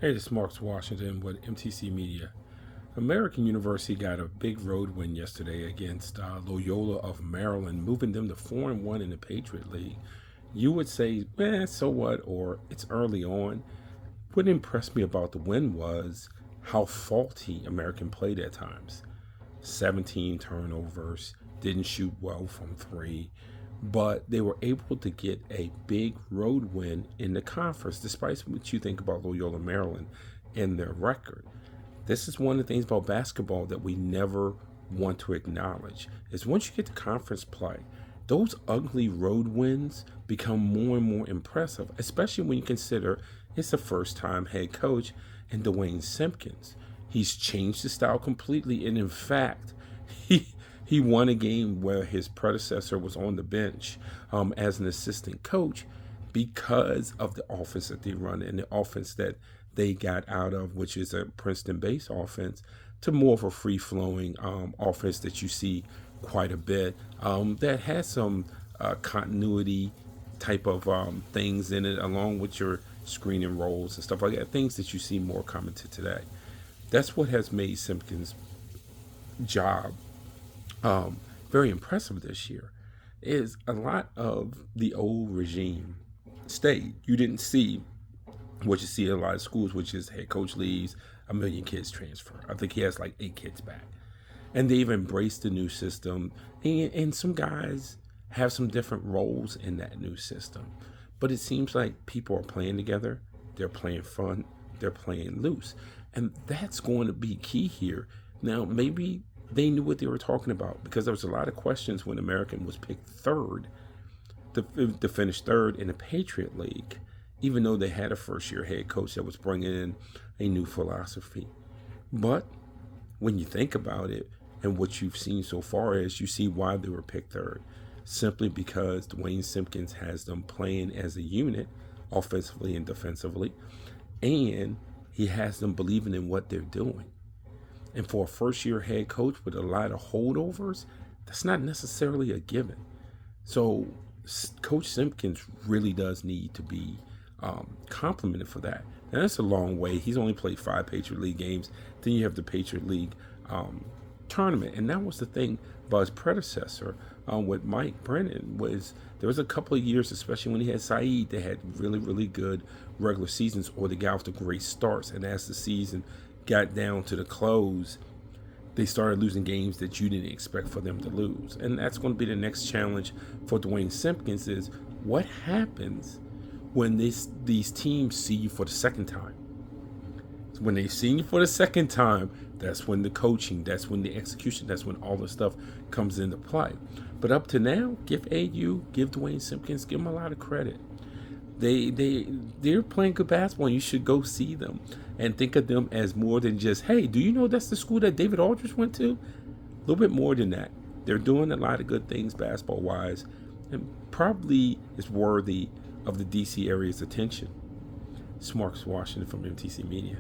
Hey, this is Marks Washington with MTC Media. American University got a big road win yesterday against Loyola of Maryland, moving them to 4-1 in the Patriot League. You would say, so what, or it's early on. What impressed me about the win was how faulty American played at times. 17 turnovers, didn't shoot well from three, but they were able to get a big road win in the conference, despite what you think about Loyola Maryland and their record. This is one of the things about basketball that we never want to acknowledge is once you get to conference play, those ugly road wins become more and more impressive, especially when you consider it's the first time head coach in Duane Simpkins. He's changed the style completely, and in fact, he won a game where his predecessor was on the bench as an assistant coach because of the offense that they run and the offense that they got out of, which is a Princeton-based offense, to more of a free-flowing offense that you see quite a bit that has some continuity type of things in it, along with your screen and rolls and stuff like that, things that you see more common to today. That's what has made Simpkins' job very impressive this year. Is a lot of the old regime stayed. You didn't see what you see in a lot of schools, which is head coach leaves, a million kids transfer. I think he has like 8 kids back. And they've embraced the new system. And some guys have some different roles in that new system. But it seems like people are playing together. They're playing fun. They're playing loose. And that's going to be key here. Now, maybe they knew what they were talking about because there was a lot of questions when American was picked third to finish third in the Patriot League, even though they had a first-year head coach that was bringing in a new philosophy. But when you think about it and what you've seen so far is you see why they were picked third, simply because Duane Simpkins has them playing as a unit, offensively and defensively, and he has them believing in what they're doing. And for a first-year head coach with a lot of holdovers, that's not necessarily a given. So Coach Simpkins really does need to be complimented for that. And that's a long way. He's only played 5 Patriot League games. Then you have the Patriot League tournament. And that was the thing about his predecessor with Mike Brennan was there was a couple of years, especially when he had Saeed, they had really, really good regular seasons or they got off to great starts. And as the season got down to the close, they started losing games that you didn't expect for them to lose. And that's going to be the next challenge for Duane Simpkins is what happens when these teams see you for the second time. When they see you for the second time, that's when the coaching, that's when the execution, that's when all the stuff comes into play. But up to now, give Duane Simpkins, give him a lot of credit. They're playing good basketball, and you should go see them and think of them as more than just, hey, do you know that's the school that David Aldridge went to? A little bit more than that. They're doing a lot of good things basketball-wise and probably is worthy of the D.C. area's attention. It's Marcus Washington from MTC Media.